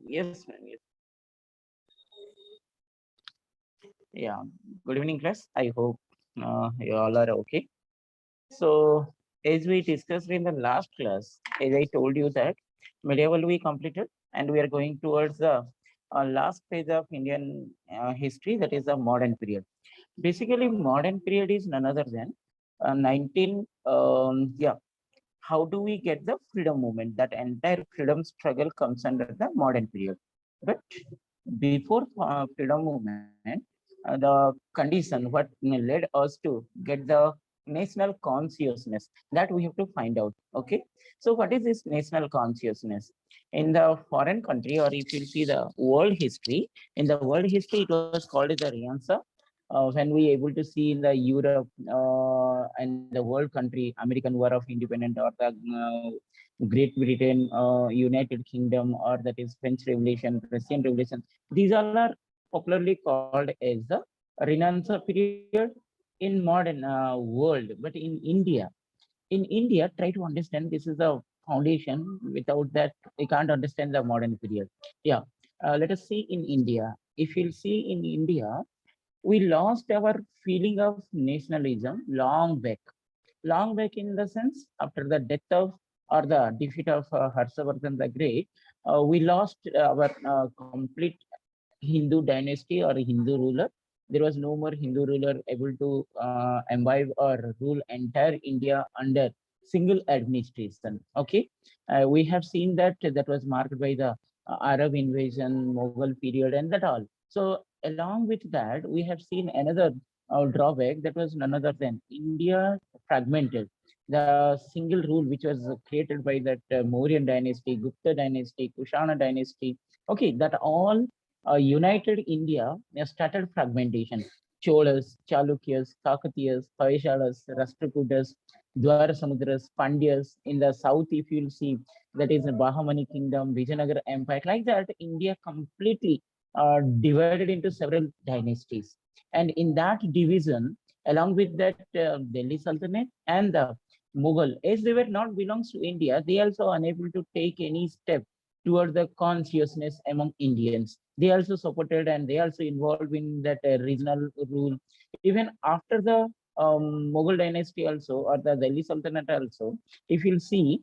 Yes, ma'am. Yes. Yeah. Good evening, class. I hope you all are okay. So, as we discussed in the last class, as I told you that medieval we completed, and we are going towards the last phase of Indian history, that is the modern period. Basically, modern period is none other than 19. Yeah. How do we get the freedom movement? That entire freedom struggle comes under the modern period. But before freedom movement, the condition what led us to get the national consciousness, that we have to find out. Okay, so what is this national consciousness in the foreign country, or if you see the world history? In the world history, it was called as the Renaissance. When we able to see in the Europe and the world country, American War of Independence, or the Great Britain, United Kingdom, or that is French Revolution, Russian Revolution. These all are popularly called as the Renaissance period in modern world. But in India, try to understand this is the foundation. Without that, we can't understand the modern period. Yeah. Let us see in India. If you'll see in India, we lost our feeling of nationalism long back in the sense after the death of or the defeat of Harshavardhan the Great, we lost our complete Hindu dynasty or Hindu ruler. There was no more Hindu ruler able to imbibe or rule entire India under single administration. Okay, we have seen that that was marked by the Arab invasion, Mughal period, and that all. So along with that, we have seen another drawback, that was none other than India fragmented. The single rule which was created by that Mauryan dynasty, Gupta dynasty, Kushana dynasty. Okay, that all united India started fragmentation. Cholas, Chalukyas, Kakatiyas, Hoysalas, Rashtrakutas, Dwarasamudras, Pandyas. In the south, if you'll see, that is the Bahamani kingdom, Vijayanagar empire. Like that, India completely divided into several dynasties. And in that division, along with that Delhi Sultanate and the Mughal, as they were not belongs to India, they also unable to take any step towards the consciousness among Indians. They also supported and they also involved in that regional rule. Even after the Mughal dynasty also, or the Delhi Sultanate also, if you'll see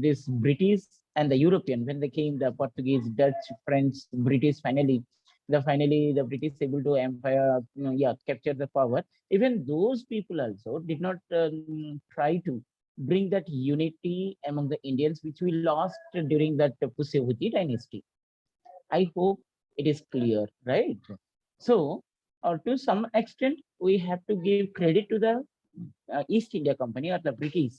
this British and the European, when they came, the Portuguese, Dutch, French, British, finally the British able to empire, yeah, capture the power. Even those people also did not try to bring that unity among the Indians, which we lost during that Pushyavati dynasty. I hope it is clear, right? So, to some extent, we have to give credit to the East India Company or the British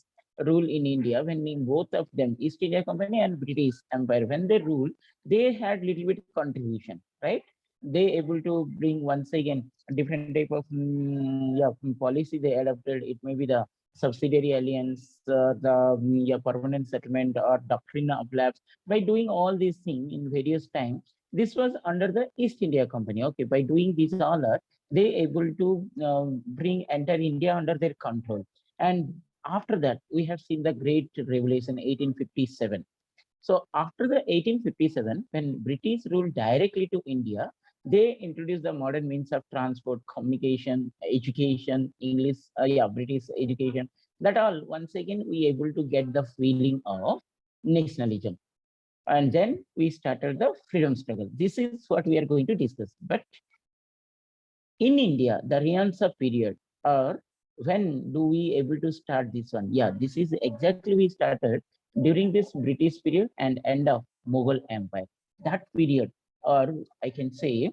rule in India. When in both of them, East India Company and British Empire, when they rule, they had little bit contribution, right? They able to bring once again a different type of yeah, policy they adopted. It may be the subsidiary alliance, yeah, permanent settlement or doctrine of lapse. By doing all these things in various times, this was under the East India Company. Okay, by doing this all, they able to bring entire India under their control. And after that, we have seen the Great Revolution, 1857. So after the 1857, when British ruled directly to India, they introduced the modern means of transport, communication, education, English, yeah, British education. That all, once again, we able to get the feeling of nationalism. And then we started the freedom struggle. This is what we are going to discuss. But in India, the Renaissance period, or when do we able to start this one? Yeah, this is exactly we started during this British period and end of Mughal Empire. That period, or I can say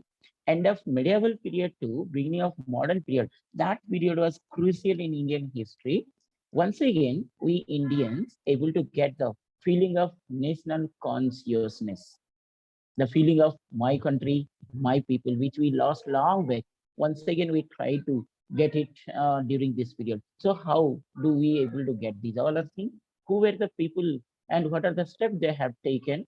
end of medieval period to beginning of modern period, that period was crucial in Indian history. Once again, we Indians able to get the feeling of national consciousness, the feeling of my country, my people, which we lost long back. Once again, we try to get it during this period. So how do we able to get these all are things? Who were the people and what are the steps they have taken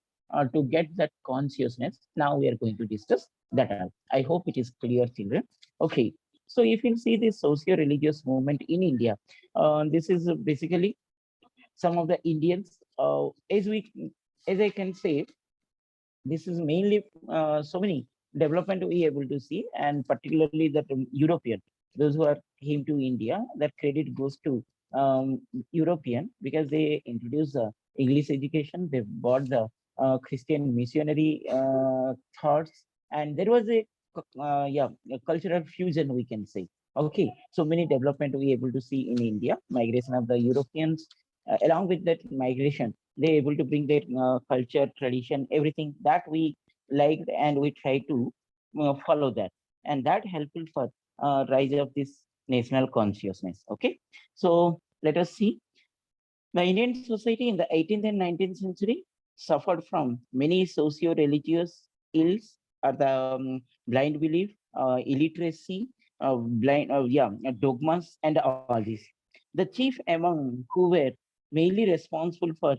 to get that consciousness? Now we are going to discuss that. I hope it is clear, children. Okay. So if you see this socio-religious movement in India, this is basically some of the Indians, as I can say, This is mainly so many development we able to see, and particularly that European, those who are came to India, that credit goes to European, because they introduced the English education, they brought the Christian missionary thoughts, and there was a yeah, a cultural fusion, we can say. Okay, so many development we able to see in India, migration of the Europeans, along with that migration, they able to bring their culture, tradition, everything that we liked, and we try to follow that, and that helpful for rise of this national consciousness. Okay, so let us see. The Indian society in the 18th and 19th century suffered from many socio-religious ills, or the blind belief, illiteracy, dogmas, and all this. The chief among who were mainly responsible for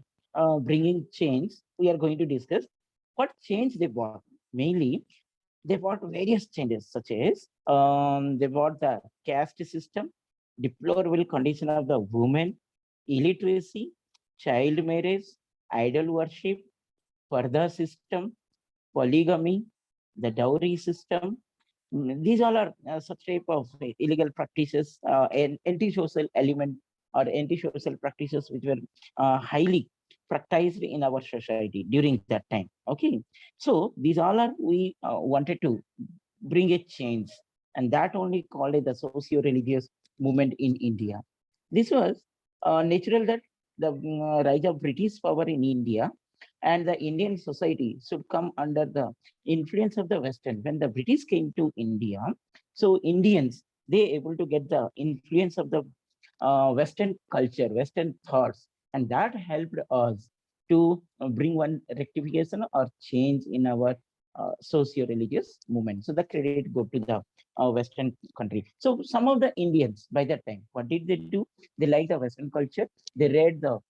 bringing change, we are going to discuss what change they brought. Mainly, they brought various changes, such as they brought the caste system, deplorable condition of the women, illiteracy, child marriage, idol worship, Parda system, polygamy, the dowry system. These all are such type of illegal practices and anti-social element or anti-social practices which were highly practiced in our society during that time. Okay, so these all are we wanted to bring a change, and that only called it the socio-religious movement in India. This was natural that the rise of British power in India and the Indian society should come under the influence of the Western. When the British came to India, so Indians, they able to get the influence of the Western culture, Western thoughts, and that helped us to bring one rectification or change in our socio-religious movement. So the credit go to the Western country. So some of the Indians by that time, what did they do? They like the Western culture. They read the,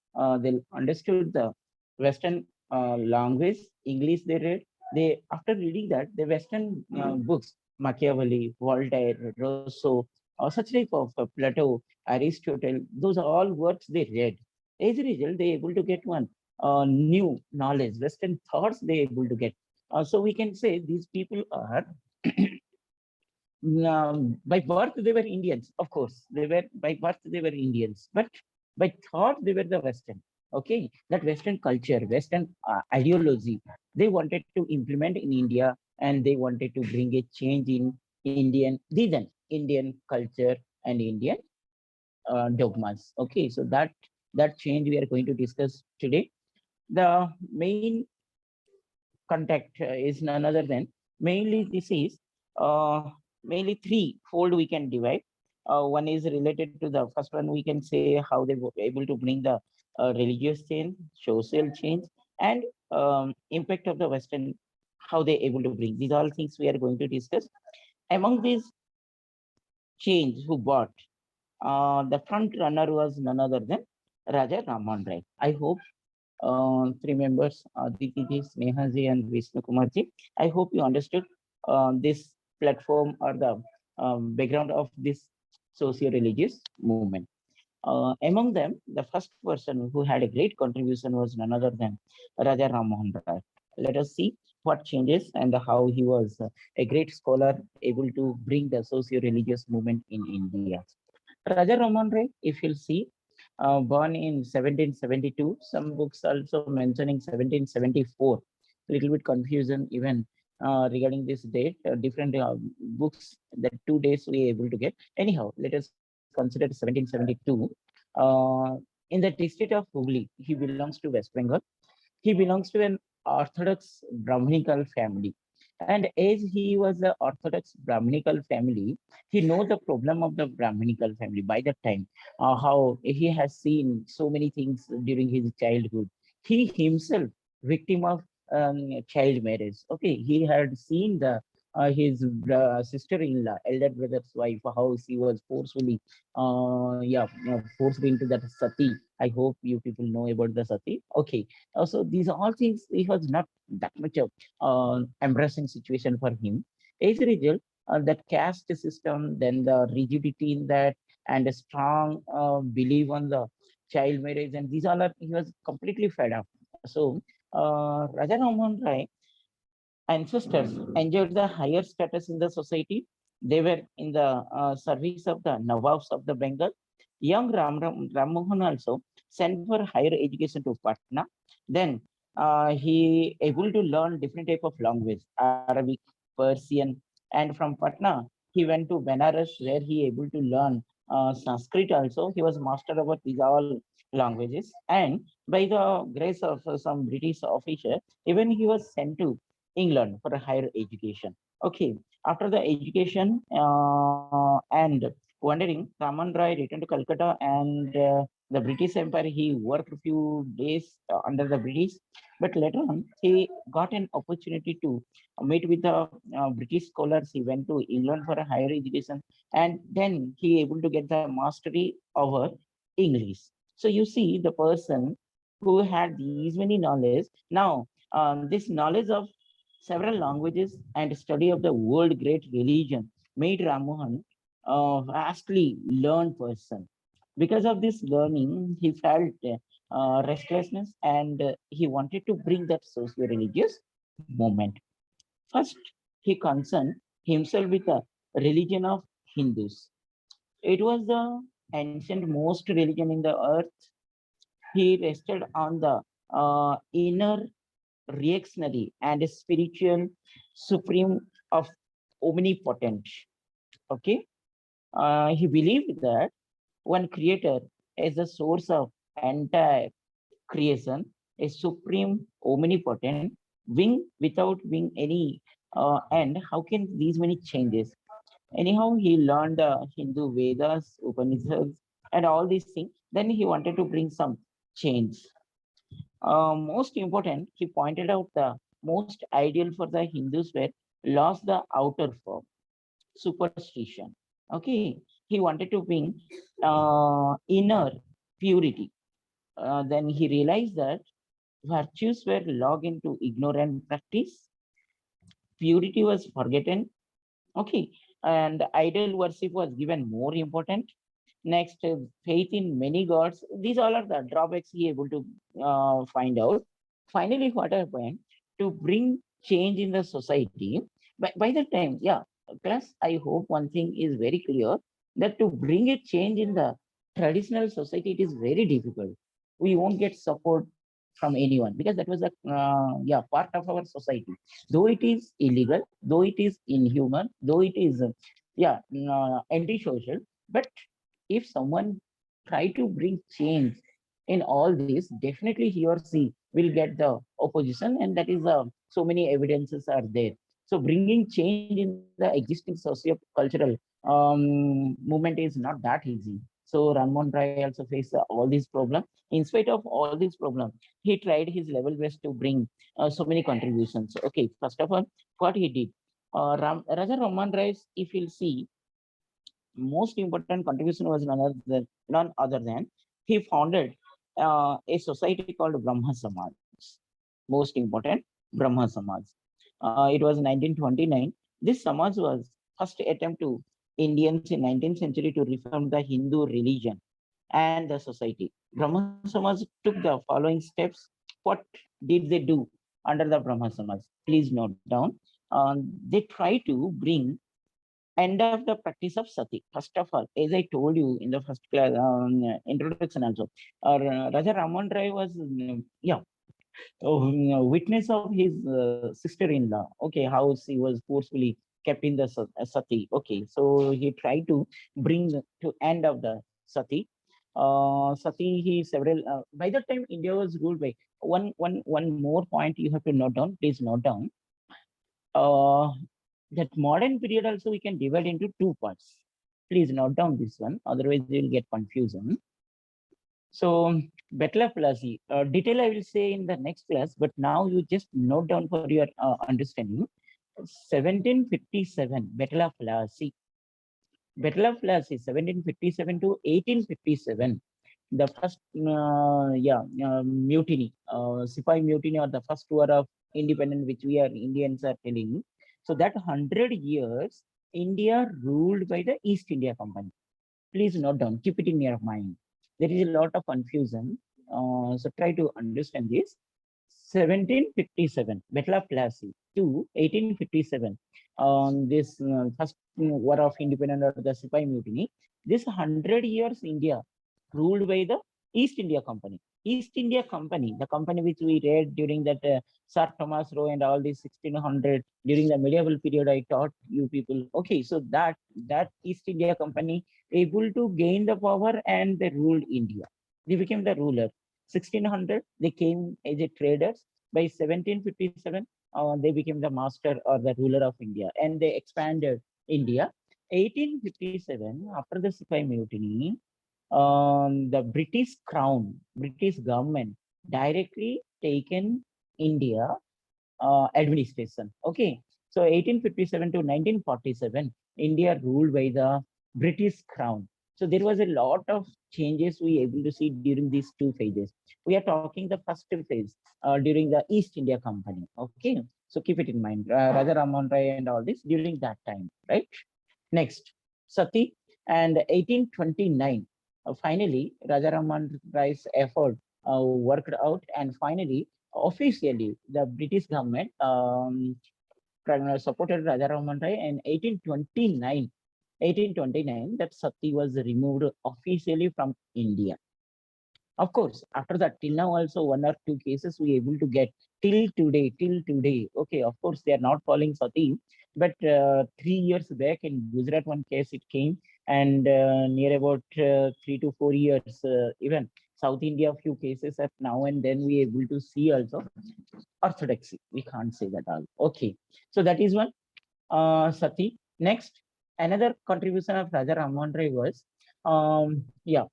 they understood the Western language, English. They read. They after reading that the Western books, Machiavelli, Voltaire, Rousseau, or such type of Plato, Aristotle, those are all works they read. As a result, they able to get one new knowledge, Western thoughts they able to get. So we can say these people are by birth they were Indians, of course. They were by birth they were Indians, but by thought they were the Western. Okay, that Western culture, Western ideology, they wanted to implement in India, and they wanted to bring a change in Indian culture and Indian dogmas. Okay, so that change we are going to discuss today. The main contact is none other than, mainly this is mainly three-fold we can divide. One is related to the first one, we can say how they were able to bring the religious change, social change, and impact of the Western, how they able to bring. These all things we are going to discuss. Among these change who brought, the front runner was none other than Raja Raman Rai. I hope three members, Aditi ji, Sneha ji, and Vishnu Kumar ji. I hope you understood this platform or the background of this socio-religious movement. Among them, the first person who had a great contribution was none other than Raja Ram Mohan Rai. Let us see what changes and how he was a great scholar able to bring the socio-religious movement in India. Raja Raman Rai, if you'll see, born in 1772. Some books also mentioning 1774. Little bit confusion even regarding this date. Different books, that 2 days we able to get. Anyhow, let us consider 1772. In the district of Hooghly, he belongs to West Bengal. He belongs to an Orthodox Brahminical family. And as he was an Orthodox Brahminical family, he knows the problem of the Brahminical family by that time, how he has seen so many things during his childhood. He himself, victim of child marriage. Okay, he had seen the his sister-in-law, elder brother's wife, how she was forcefully, forced into that sati. I hope you people know about the sati. Okay, so these are all things. It was not that much of embarrassing situation for him. As a result, that caste system, then the rigidity in that, and a strong belief on the child marriage, and these all are, he was completely fed up. So Raja Raman Rai, ancestors enjoyed the higher status in the society. They were in the service of the Nawabs of the Bengal. Young Ram Mohan also sent for higher education to Patna. Then he able to learn different type of language, Arabic, Persian, and from Patna he went to Benares where he able to learn Sanskrit also. He was master about these all languages, and by the grace of some British officer, even he was sent to England for a higher education. Okay, after the education and wandering, Raman Rai returned to Calcutta and the British Empire. He worked a few days under the British, but later on he got an opportunity to meet with the British scholars. He went to England for a higher education, and then he able to get the mastery over English. So you see the person who had these many knowledge now. This knowledge of several languages and study of the world great religion made Ramohan a vastly learned person. Because of this learning, he felt restlessness and he wanted to bring that socio-religious movement. First, he concerned himself with the religion of Hindus. It was the ancient most religion in the earth. He rested on the inner reactionary and spiritual supreme of omnipotent. Okay, he believed that one creator is the source of entire creation, a supreme omnipotent wing without wing any end. How can these many changes? Anyhow, he learned Hindu Vedas, Upanishads, and all these things. Then he wanted to bring some change. Most important, he pointed out the most ideal for the Hindus were lost the outer form, superstition. Okay, he wanted to bring inner purity. Then he realized that virtues were logged into ignorant practice, purity was forgotten. Okay, and idol worship was given more important. Next, faith in many gods. These all are the drawbacks he able to find out. Finally, what happened to bring change in the society? By the time, yeah, class, I hope one thing is very clear that to bring a change in the traditional society, it is very difficult. We won't get support from anyone because that was a yeah part of our society. Though it is illegal, though it is inhuman, though it is yeah anti-social, but if someone try to bring change in all this, definitely he or she will get the opposition, and that is so many evidences are there. So bringing change in the existing socio-cultural movement is not that easy. So Ranmon Rai also faced all these problems. In spite of all these problems, he tried his level best to bring so many contributions. Okay, first of all, what he did, Raja Raman Rai, if you'll see, most important contribution was none other than he founded a society called Brahma Samaj. Most important, Brahma Samaj. It was 1929. This Samaj was first attempt to Indians in 19th century to reform the Hindu religion and the society. Brahma Samaj took the following steps. What did they do under the Brahma Samaj? Please note down. They try to bring end of the practice of sati. First of all, as I told you in the first class introduction also, Raja Raman Rai was yeah witness of his sister-in-law. Okay, how she was forcefully kept in the sati. Okay, so he tried to bring to end of the sati. Sati, he several. By that time, India was ruled by one more point you have to note down. Please note down. Uh, that modern period also we can divide into two parts. Please note down this one, otherwise you will get confusion. So Battle of Plassey, detail I will say in the next class, but now you just note down for your understanding. 1757, Battle of Plassey. Battle of Plassey, 1757 to 1857. The first, mutiny, Sipai mutiny, or the first war of independence, which we are Indians are telling. So that 100 years, India ruled by the East India Company. Please note down, keep it in your mind. There is a lot of confusion. So try to understand this. 1757, Betla Plassey to 1857, on this first war of independence or the Sipai Mutiny. This 100 years India ruled by the East India Company. East India Company, the company which we read during that Sir Thomas Roe and all this 1600 during the medieval period, I taught you people. Okay, so that East India Company able to gain the power and they ruled India. They became the ruler. 1600, they came as a traders. By 1757, they became the master or the ruler of India, and they expanded India. 1857, after the Sipai Mutiny, the British Crown, British government directly taken India administration. Okay, so 1857 to 1947, India ruled by the British Crown. So there was a lot of changes we able to see during these two phases. We are talking the first phase during the East India Company. Okay, so keep it in mind, Raja Raman Rai and all this during that time, right? Next, Sati and 1829. Finally, Raja Raman Rai's effort worked out, and finally, officially, the British government supported Raja Raman Rai in 1829. 1829, that Sati was removed officially from India. Of course, after that, till now also one or two cases we able to get till today. Okay, of course they are not calling Sati, but 3 years back in Gujarat one case it came, and near about 3 to 4 years even South India few cases are now and then we able to see also orthodoxy. We can't say that all. Okay, so that is one Sati. Next, another contribution of Raja Raman Rai was yeah,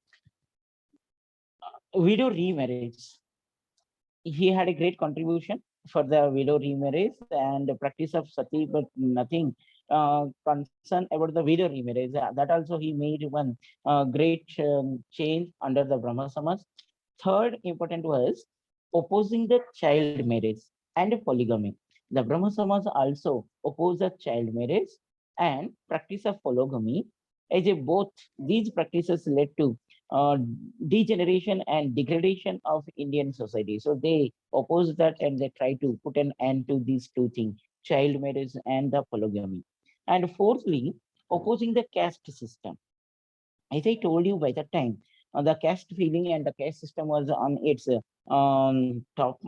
widow remarriage. He had a great contribution for the widow remarriage and the practice of sati, but nothing concern about the widow remarriage. That also he made one great change under the Brahma Samaj. Third important was opposing the child marriage and polygamy. The Brahma Samaj also opposed the child marriage and practice of polygamy, as a both these practices led to uh, degeneration and degradation of Indian society. So they oppose that and they try to put an end to these two things, child marriage and the polygamy. And fourthly, opposing the caste system. As I told you by the time, the caste feeling and the caste system was on its top.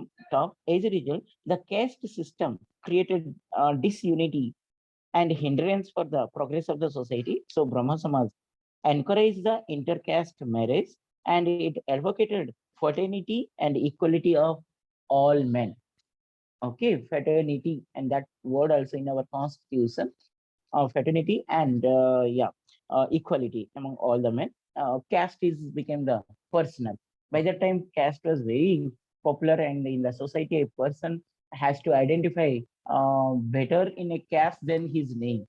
As a result, the caste system created disunity and hindrance for the progress of the society. So Brahma Samaj encouraged the intercaste marriage and it advocated fraternity and equality of all men. Okay, fraternity, and that word also in our constitution, fraternity and equality among all the men. Caste is became the personal. By that time, caste was very popular, and in the society, a person has to identify better in a caste than his name.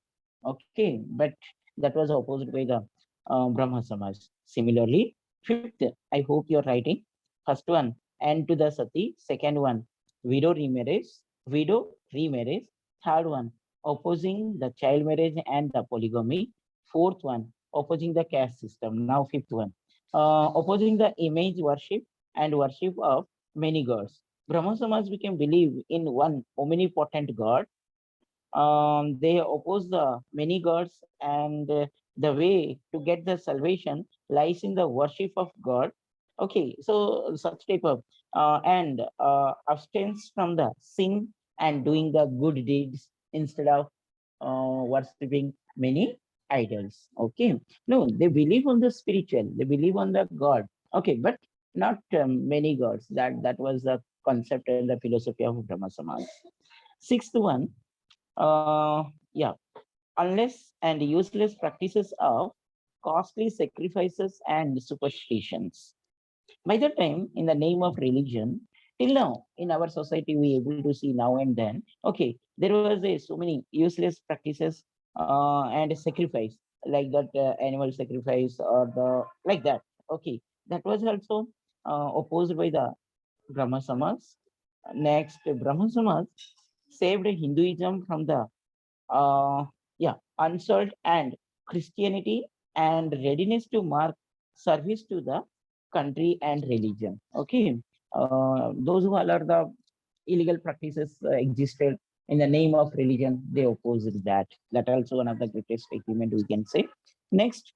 Okay, but that was opposed by the Brahma Samaj. Similarly, fifth, I hope you're writing. First one, end to the sati. Second one, widow remarriage. Widow remarriage. Third one, opposing the child marriage and the polygamy. Fourth one, opposing the caste system. Now fifth one, opposing the image worship and worship of many gods. Brahma Samaj became believe in one omnipotent God. They oppose the many gods, and the way to get the salvation lies in the worship of God. Okay, so such type of and abstains from the sin and doing the good deeds instead of worshipping many idols. Okay, no, they believe on the spiritual, they believe on the God. Okay, but not many gods. That was the concept and the philosophy of Brahma Samaj. Sixth one, yeah, unless and useless practices of costly sacrifices and superstitions. By the time, in the name of religion, till now in our society, we able to see now and then. Okay, there was a so many useless practices and sacrifice like that animal sacrifice or the like that. Okay, that was also opposed by the Brahma Samaj. Next, Brahma Samaj saved Hinduism from the uh, unsold and Christianity and readiness to mark service to the country and religion. Okay, those who all are the illegal practices existed in the name of religion. They opposed that. That also one of the greatest achievement we can say. Next,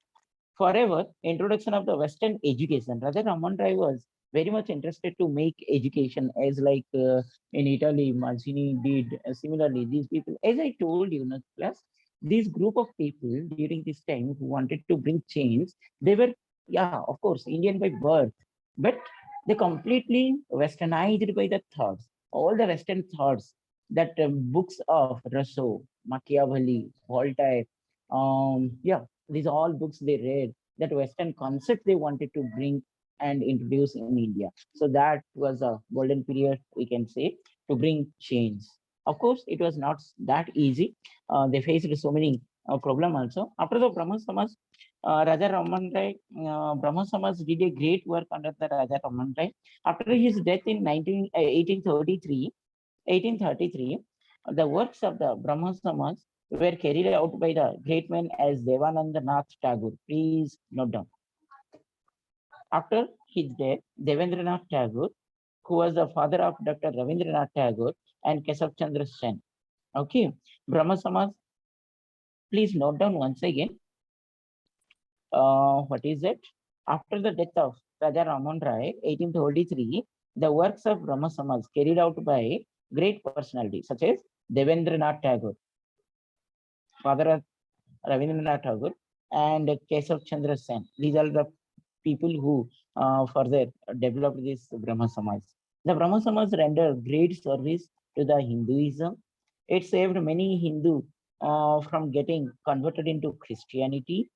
forever introduction of the Western education. Raja Raman Rai was very much interested to make education as like in Italy, Mazzini did. Similarly, these people, as I told you, plus this group of people during this time who wanted to bring change, they were, yeah, of course, Indian by birth, but they completely westernized by the thoughts, all the Western thoughts that books of Rousseau, Machiavelli, Voltaire, yeah, these all books they read, that Western concept they wanted to bring and introduce in India. So that was a golden period, we can say, to bring change. Of course, it was not that easy. They faced so many problem also. After the Brahma Samaj, Raja Raman Rai, Brahma Samaj did a great work under the Raja Raman Rai. After his death in 1833, the works of the Brahma Samaj were carried out by the great men as Devananda Nath Tagore. Please note down. After his death, Devendranath Tagore, who was the father of Dr. Ravindranath Tagore and Kesav Chandra Sen. Okay, Brahma Samaj, please note down once again. What is it? After the death of Raja Raman Rai, 1833, the works of Brahma Samaj carried out by great personalities such as Devendranath Tagore, father of Ravindranath Tagore, and Kesav Chandra Sen. These are the people who further developed this Brahma Samaj. The Brahma Samaj rendered great service to the Hinduism. It saved many Hindu from getting converted into Christianity.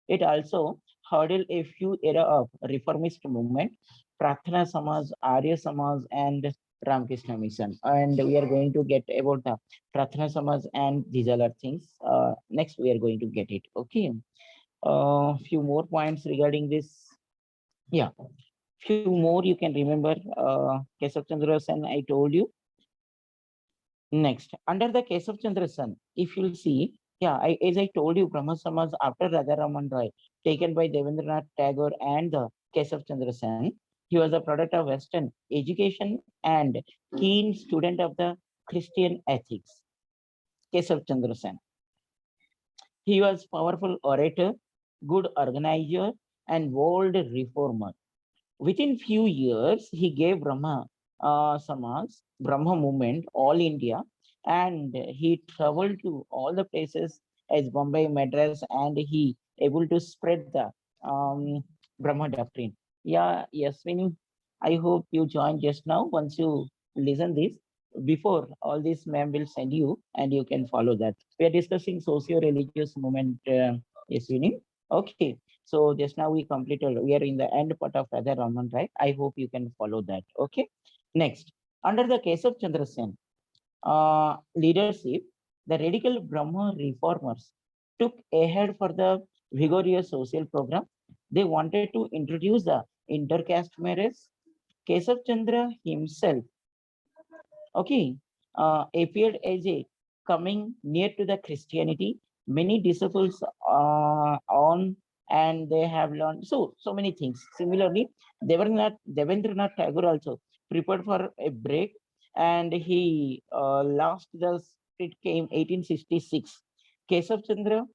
It also hurdled a few era of reformist movement, Pratna Samaj, Arya Samaj, and Ramakrishna Mission. And we are going to get about the Pratna Samaj and these other things. Next, we are going to get it. Okay. Few more points regarding this. Yeah, few more you can remember. Kesav Chandra Sen, I told you. Next, under the Kesav Chandra Sen, if you'll see, yeah, as I told you, Brahma Samaj after Raja Raman Rai, taken by Devendranath Tagore and the Kesav Chandra Sen, he was a product of Western education and keen student of the Christian ethics. Kesav Chandra Sen. He was powerful orator, good organizer, and bold reformer. Within few years, he gave Brahma Samaj, Brahma movement, all India, and he traveled to all the places as Bombay, Madras, and he able to spread the Brahma doctrine. Yeah, Yasmini, I hope you joined just now. Once you listen this, before all this, ma'am will send you, and you can follow that. We are discussing socio-religious movement, Yasmini. Okay. So just now we completed, we are in the end part of Raja Raman Rai. I hope you can follow that. Okay. Next, under the Kesav Chandra Sen leadership, the radical Brahma reformers took ahead for the vigorous social program. They wanted to introduce the intercaste marriage. Kesav Chandra himself, okay, appeared as a coming near to the Christianity. Many disciples on and they have learned so many things. Similarly, Devendranath Tagore also prepared for a break, and he last the it came 1866. Kesav Chandra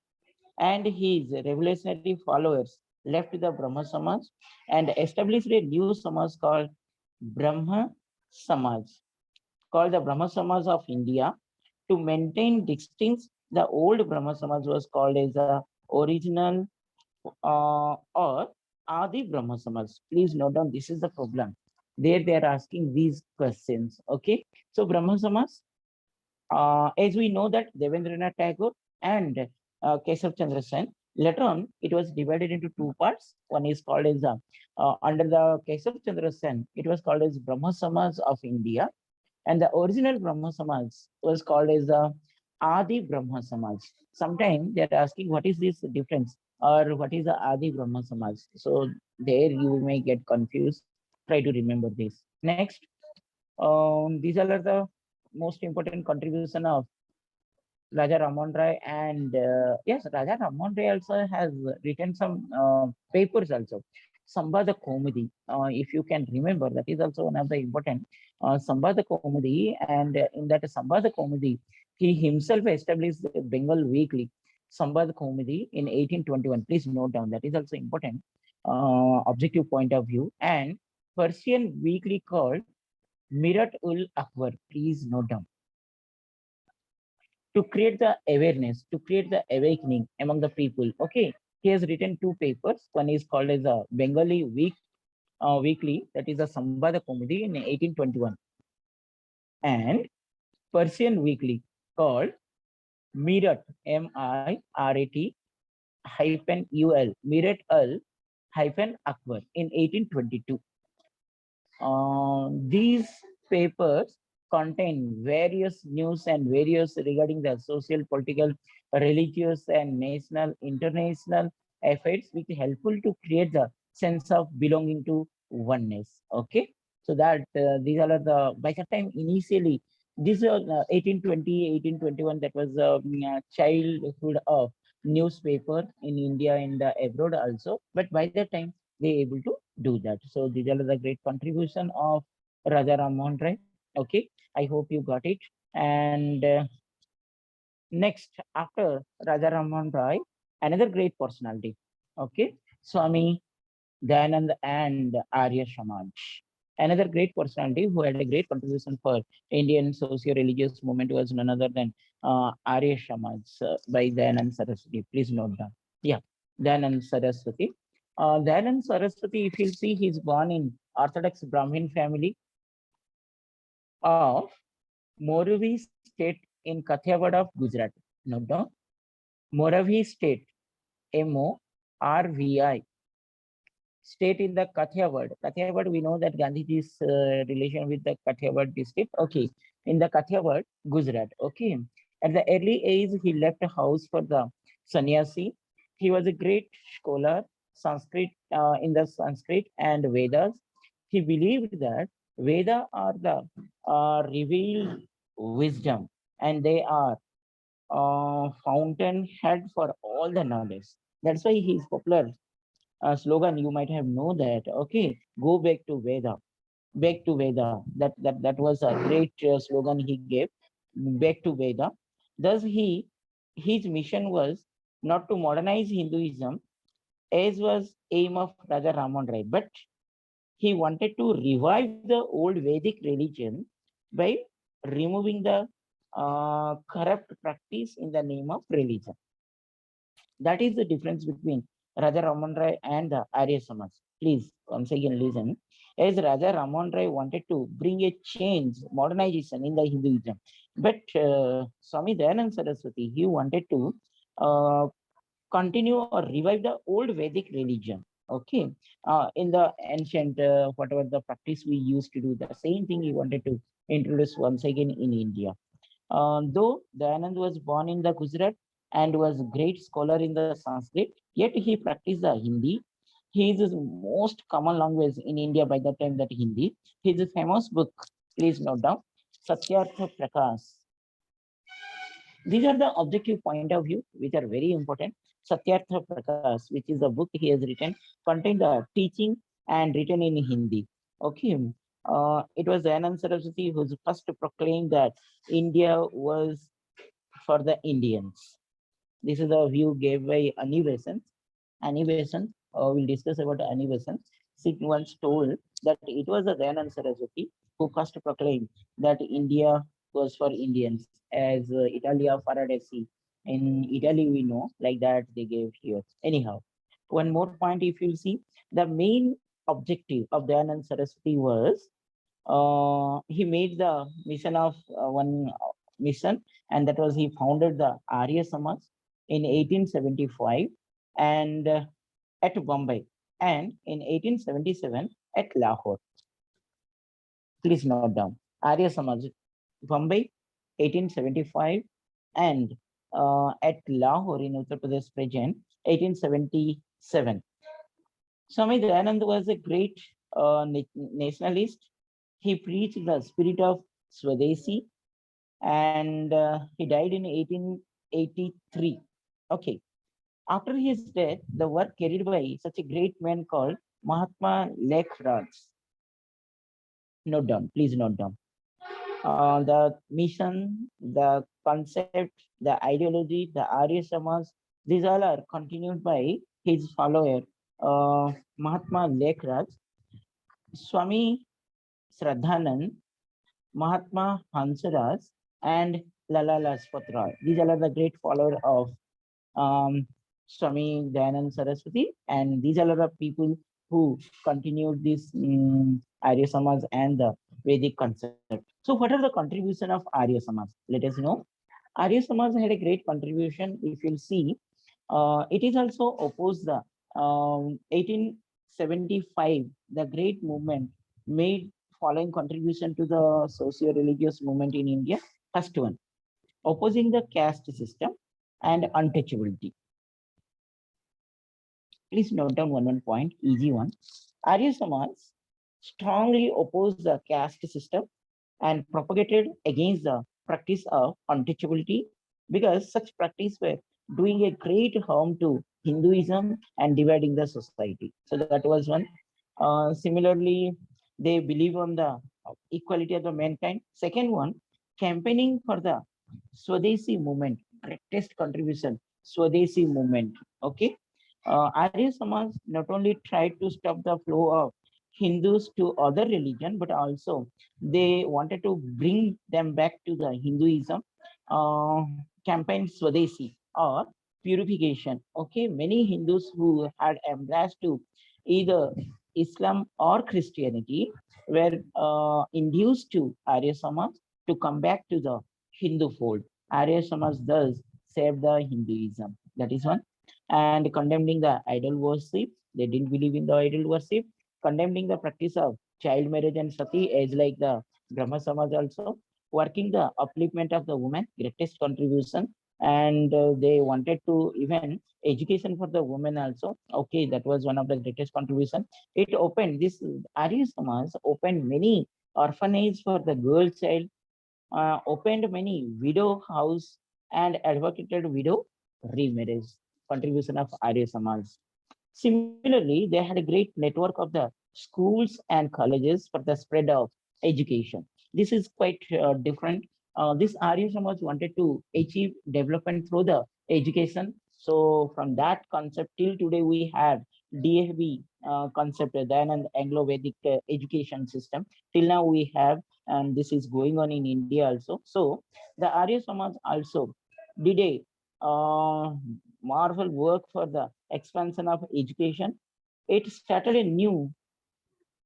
and his revolutionary followers left the Brahma Samaj and established a new Samaj called Brahma Samaj, called the Brahma Samaj of India. To maintain distinct, the old Brahma Samaj was called as the original or Adi Brahma Samaj. Please note down, this is the problem. There they are asking these questions. Okay. So Brahma Samaj, as we know that Devendranath Tagore and Kesav Chandra Sen, later on it was divided into two parts. One is called as under the Kesav Chandra Sen, it was called as Brahma Samaj of India, and the original Brahma Samaj was called as the Adi Brahma Samaj. Sometimes they are asking what is this difference or what is the Adi Brahma Samaj. So there you may get confused. Try to remember this. Next, these are the most important contribution of Raja Raman Rai, and yes, Raja Raman Rai also has written some papers also. Sambada Komudi. If you can remember, that is also one of the important Sambada Komudi. And in that Sambada Komudi, he himself established the Bengal Weekly, Sambad Komudi, in 1821. Please note down, that is also important objective point of view. And Persian weekly called Mirat ul Akbar. Please note down. To create the awareness, to create the awakening among the people. Okay, he has written two papers. One is called as a Bengali Weekly, that is a Sambada Komudi in 1821, and Persian Weekly called Mirat, M-I-R-A-T hyphen UL, Mirat al hyphen Akbar in 1822. These papers contain various news and various regarding the social, political, religious, and national, international efforts, which is helpful to create the sense of belonging to oneness. Okay, so that these are the by the time initially this 1820, 1821, that was childhood of newspaper in India and abroad also. But by that time they able to do that. So these are the great contribution of Raja Ram Mohan Rai. Okay, I hope you got it. And next, after Raja Ram Mohan Rai, another great personality. Okay, Swami Dayanand and Arya Samaj. Another great personality who had a great contribution for Indian socio-religious movement was none other than Arya Samaj by Dayanand Saraswati. Please note down. Yeah, Dayanand Saraswati. Dayanand Saraswati, if you see, he's born in Orthodox Brahmin family of Moravi state in Kathiawad of Gujarat. Note down. Moravi state, Morvi state in the Kathiawad. Kathiawad, we know that Gandhiji's relation with the Kathiawad district. Okay, in the Kathiawad, Gujarat. Okay, at the early age, he left a house for the sannyasi. He was a great scholar, Sanskrit in the Sanskrit and Vedas. He believed that Veda are the revealed wisdom, and they are fountainhead for all the knowledge. That's why he is popular slogan. You might have known that. Okay, go back to Veda, back to Veda. That was a great slogan he gave. Back to Veda. Thus, his mission was not to modernize Hinduism, as was aim of Raja Raman Rai, but he wanted to revive the old Vedic religion by removing the corrupt practice in the name of religion. That is the difference between Raja Raman Rai and the Arya Samaj. Please, once again, listen. As Raja Raman Rai wanted to bring a change, modernization in the Hinduism, but Swami Dayanand Saraswati, he wanted to uh, continue or revive the old Vedic religion. Okay, in the ancient, whatever the practice we used to do, the same thing he wanted to introduce once again in India. Though Dayanand was born in the Gujarat and was a great scholar in the Sanskrit, yet he practiced the Hindi. His most common language in India by the time that Hindi. His famous book, please note down, Satyartha Prakash. These are the objective point of view, which are very important. Satyartha Prakash, which is a book he has written, contain the teaching and written in Hindi. Okay. It was Dayanand Saraswati who first proclaimed that India was for the Indians. This is the view gave by Annie Besant. Annie Besant, we'll discuss about Annie Besant. She once told that it was the Dayanand Saraswati who first proclaimed that India was for Indians, as Italia Paradisi. In Italy, we know like that they gave here. Anyhow, one more point, if you see, the main objective of Dayanand Saraswati was he made the mission of one mission, and that was he founded the Arya Samaj in 1875 and at Bombay, and in 1877 at Lahore. Please note down Arya Samaj, Bombay, 1875, and at Lahore in Uttar Pradesh present, 1877. Swami Dayanand was a great nationalist. He preached the spirit of Swadeshi, and he died in 1883. Okay. After his death, the work carried by such a great man called Mahatma Lekhraj. Note down, please note down. The mission, the concept, the ideology, the Arya Samaj, these all are continued by his follower, Mahatma Lekhraj, Swami Shraddhanand, Mahatma Hansraj, and Lala Lajpat Rai. These all are the great followers of Swami Dayanand Saraswati, and these are the people who continued this Arya Samaj and the Vedic concept. So, what are the contribution of Arya Samaj? Let us know. Arya Samaj had a great contribution. If you'll see, it is also opposed the 1875, the great movement made following contribution to the socio-religious movement in India. First one, opposing the caste system and untouchability. Please note down one point, easy one. Arya Samaj strongly opposed the caste system and propagated against the practice of untouchability because such practice were doing a great harm to Hinduism and dividing the society. So that was one. Similarly, they believe on the equality of the mankind. Second one, campaigning for the Swadeshi movement, greatest contribution, Swadeshi movement. Okay. Arya Samaj not only tried to stop the flow of Hindus to other religion, but also they wanted to bring them back to the Hinduism. Campaign Swadeshi or purification. Okay, many Hindus who had embraced to either Islam or Christianity were induced to Arya Samaj to come back to the Hindu fold. Arya Samaj thus saved the Hinduism. That is one. And condemning the idol worship. They didn't believe in the idol worship. Condemning the practice of child marriage and sati as like the Brahma Samaj also. Working the upliftment of the woman, greatest contribution. And they wanted to even education for the women also. Okay, that was one of the greatest contribution. It opened, this Arya Samaj opened many orphanages for the girl child, opened many widow house and advocated widow remarriage. Contribution of Arya Samaj. Similarly, they had a great network of the schools and colleges for the spread of education. This is quite different. This Arya Samaj wanted to achieve development through the education. So from that concept till today, we have DFB concept, Dayanand Anglo-Vedic education system. Till now we have, and this is going on in India also. So the Arya Samaj also did a marvel work for the expansion of education. It started a new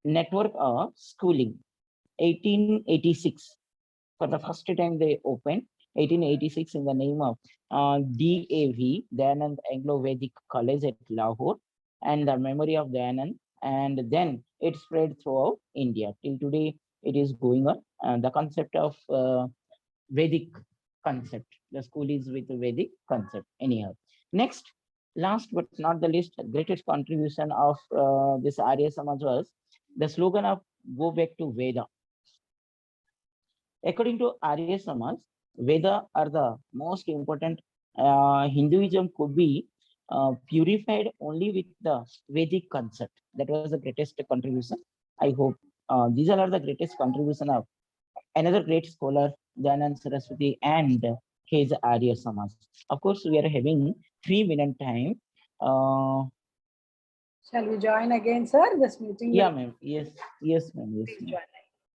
network of schooling. 1886, for the first time they opened, 1886 in the name of DAV, Dayanand Anglo-Vedic College at Lahore, and the memory of Dayanand. And then it spread throughout India. Till today, it is going on. The concept of Vedic concept. The school is with Vedic concept. Anyhow, next, last but not the least, greatest contribution of this Arya Samaj was the slogan of "Go back to Veda." According to Arya Samaj, Veda are the most important. Hinduism could be purified only with the Vedic concept. That was the greatest contribution. I hope these are the greatest contribution of another great scholar, Dayanand Saraswati, and his Arya Samaj. Of course, we are having 3 minute time. Shall we join again, sir? This meeting. Yeah, ma'am. Yes, yes, ma'am. Yes, ma'am.